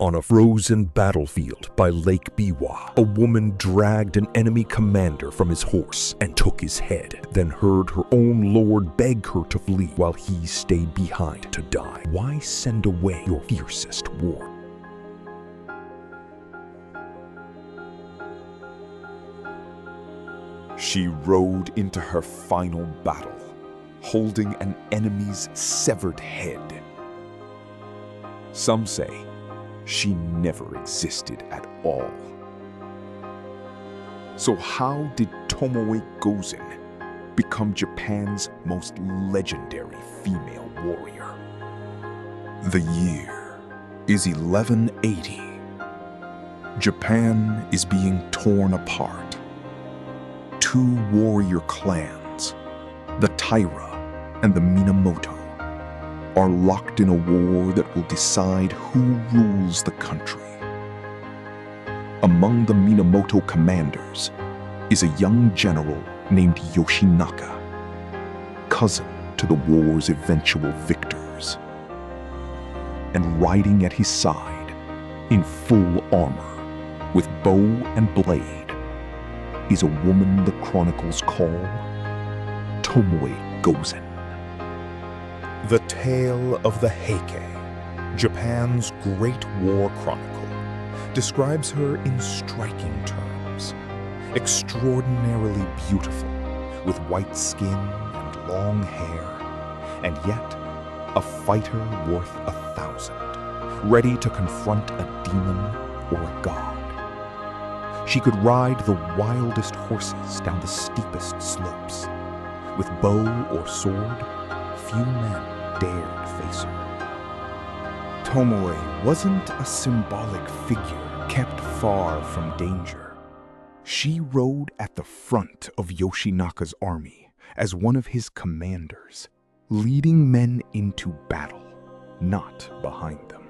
On a frozen battlefield by Lake Biwa, a woman dragged an enemy commander from his horse and took his head, then heard her own lord beg her to flee while he stayed behind to die. Why send away your fiercest war? She rode into her final battle, holding an enemy's severed head. Some say she never existed at all. So how did Tomoe Gozen become Japan's most legendary female warrior? The year is 1180. Japan is being torn apart. Two warrior clans, the Taira and the Minamoto, are locked in a war that will decide who rules the country. Among the Minamoto commanders is a young general named Yoshinaka, cousin to the war's eventual victors. And riding at his side, in full armor, with bow and blade, is a woman the Chronicles call Tomoe Gozen. The Tale of the Heike, Japan's Great War Chronicle, describes her in striking terms. Extraordinarily beautiful, with white skin and long hair, and yet a fighter worth 1,000, ready to confront a demon or a god. She could ride the wildest horses down the steepest slopes. With bow or sword, few men dared face her. Tomoe wasn't a symbolic figure kept far from danger. She rode at the front of Yoshinaka's army as one of his commanders, leading men into battle, not behind them.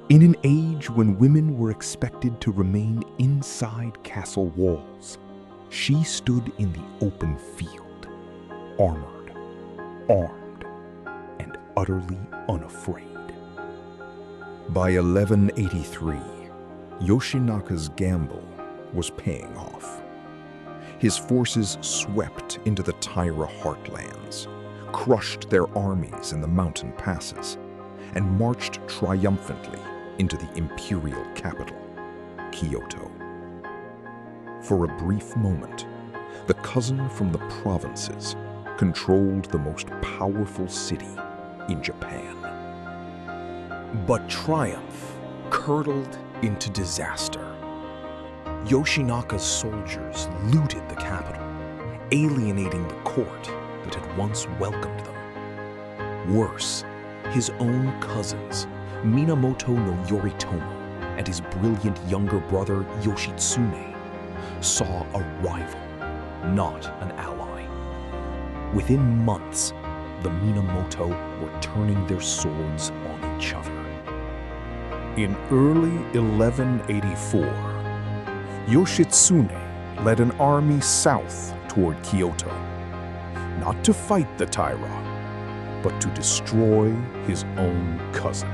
In an age when women were expected to remain inside castle walls, she stood in the open field, armored, armed, and utterly unafraid. By 1183, Yoshinaka's gamble was paying off. His forces swept into the Taira heartlands, crushed their armies in the mountain passes, and marched triumphantly into the imperial capital, Kyoto. For a brief moment, the cousin from the provinces controlled the most powerful city in Japan. But triumph curdled into disaster. Yoshinaka's soldiers looted the capital, alienating the court that had once welcomed them. Worse, his own cousins, Minamoto no Yoritomo and his brilliant younger brother Yoshitsune, saw a rival, not an ally. Within months, the Minamoto were turning their swords on each other. In early 1184, Yoshitsune led an army south toward Kyoto, not to fight the Taira, but to destroy his own cousin.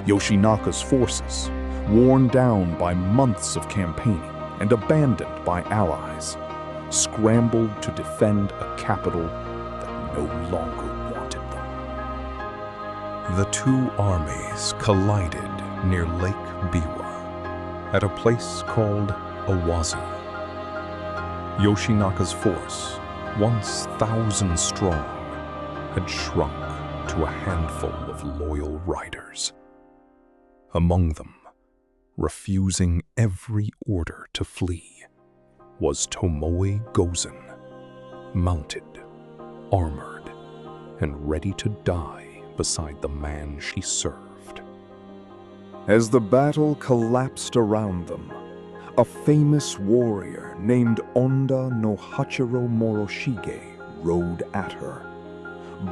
Yoshinaka's forces, worn down by months of campaigning and abandoned by allies, scrambled to defend a capital that no longer wanted them. The two armies collided near Lake Biwa at a place called Awazu. Yoshinaka's force, once 1,000 strong, had shrunk to a handful of loyal riders. Among them, refusing every order to flee, was Tomoe Gozen, mounted, armored, and ready to die beside the man she served. As the battle collapsed around them, a famous warrior named Onda no Hachiro Moroshige rode at her,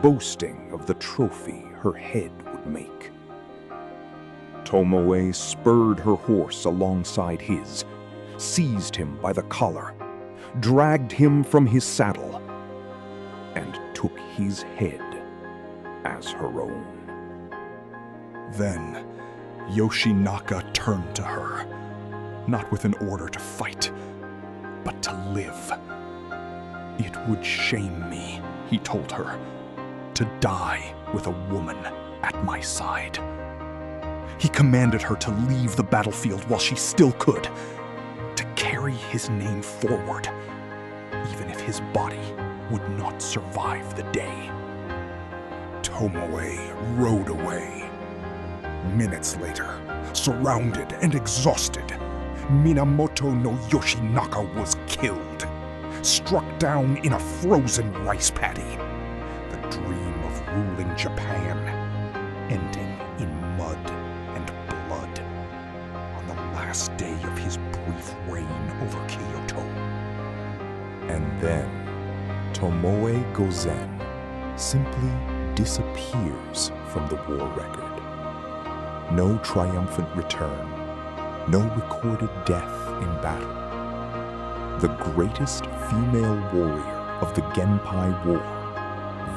boasting of the trophy her head would make. Tomoe spurred her horse alongside his, seized him by the collar, dragged him from his saddle, and took his head as her own. Then, Yoshinaka turned to her, not with an order to fight, but to live. "It would shame me," he told her, "to die with a woman at my side." He commanded her to leave the battlefield while she still could, to carry his name forward, even if his body would not survive the day. Tomoe rode away. Minutes later, surrounded and exhausted, Minamoto no Yoshinaka was killed, struck down in a frozen rice paddy. The dream of ruling Japan ending in mud and blood on the last day of his brief reign over Kyoto. And then Tomoe Gozen simply disappears from the war record. No triumphant return, no recorded death in battle. The greatest female warrior of the Genpei War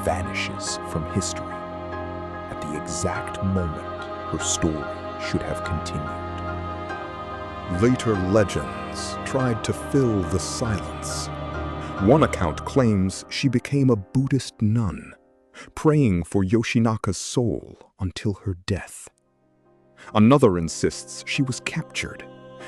vanishes from history at the exact moment her story should have continued. Later legends tried to fill the silence. One account claims she became a Buddhist nun, praying for Yoshinaka's soul until her death. Another insists she was captured,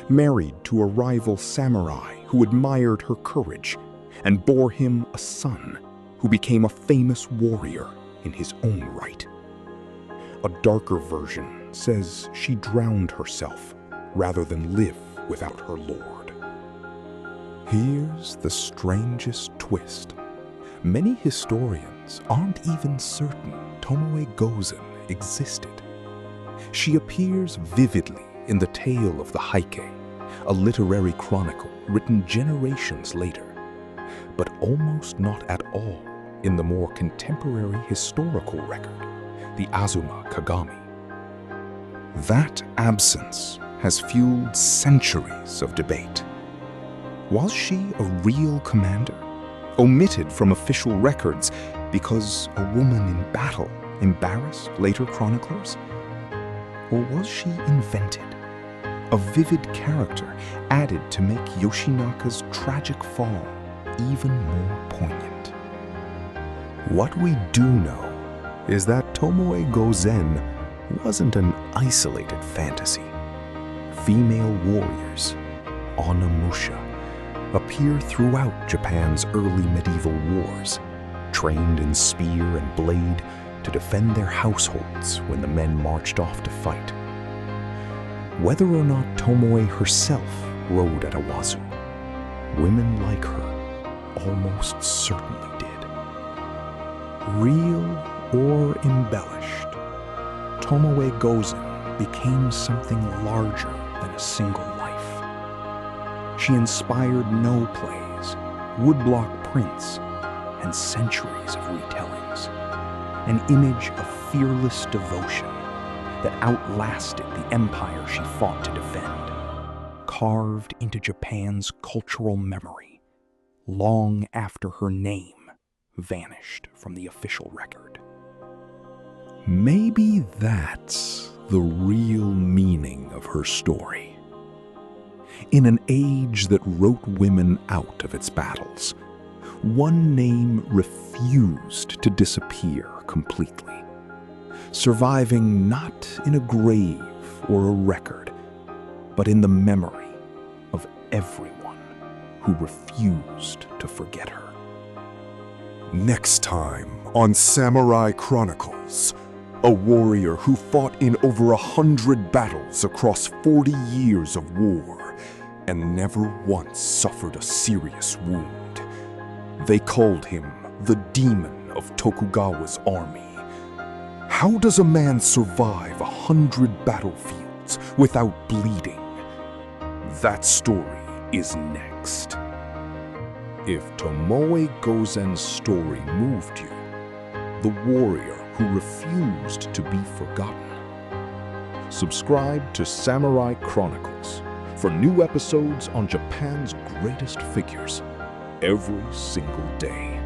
married to a rival samurai who admired her courage, and bore him a son who became a famous warrior in his own right. A darker version says she drowned herself rather than live without her lord. Here's the strangest twist. Many historians aren't even certain Tomoe Gozen existed. She appears vividly in the tale of the Heike, a literary chronicle written generations later, but almost not at all in the more contemporary historical record, the Azuma Kagami. That absence has fueled centuries of debate. Was she a real commander, omitted from official records because a woman in battle embarrassed later chroniclers? Or was she invented, a vivid character added to make Yoshinaka's tragic fall even more poignant? What we do know is that Tomoe Gozen wasn't an isolated fantasy. Female warriors, Onna-Musha, appear throughout Japan's early medieval wars, trained in spear and blade to defend their households when the men marched off to fight. Whether or not Tomoe herself rode at a wazoo, women like her almost certainly did. Real or embellished, Tomoe Gozen became something larger than a single life. She inspired no plays, woodblock prints, and centuries of retellings. An image of fearless devotion that outlasted the empire she fought to defend, carved into Japan's cultural memory long after her name vanished from the official record. Maybe that's the real meaning of her story. In an age that wrote women out of its battles, one name refused to disappear completely, surviving not in a grave or a record, but in the memory of everyone who refused to forget her. Next time on Samurai Chronicles, a warrior who fought in over 100 battles across 40 years of war and never once suffered a serious wound. They called him the Demon of Tokugawa's army. How does a man survive 100 battlefields without bleeding? That story is next. If Tomoe Gozen's story moved you, the warrior who refused to be forgotten, subscribe to Samurai Chronicles for new episodes on Japan's greatest figures every single day.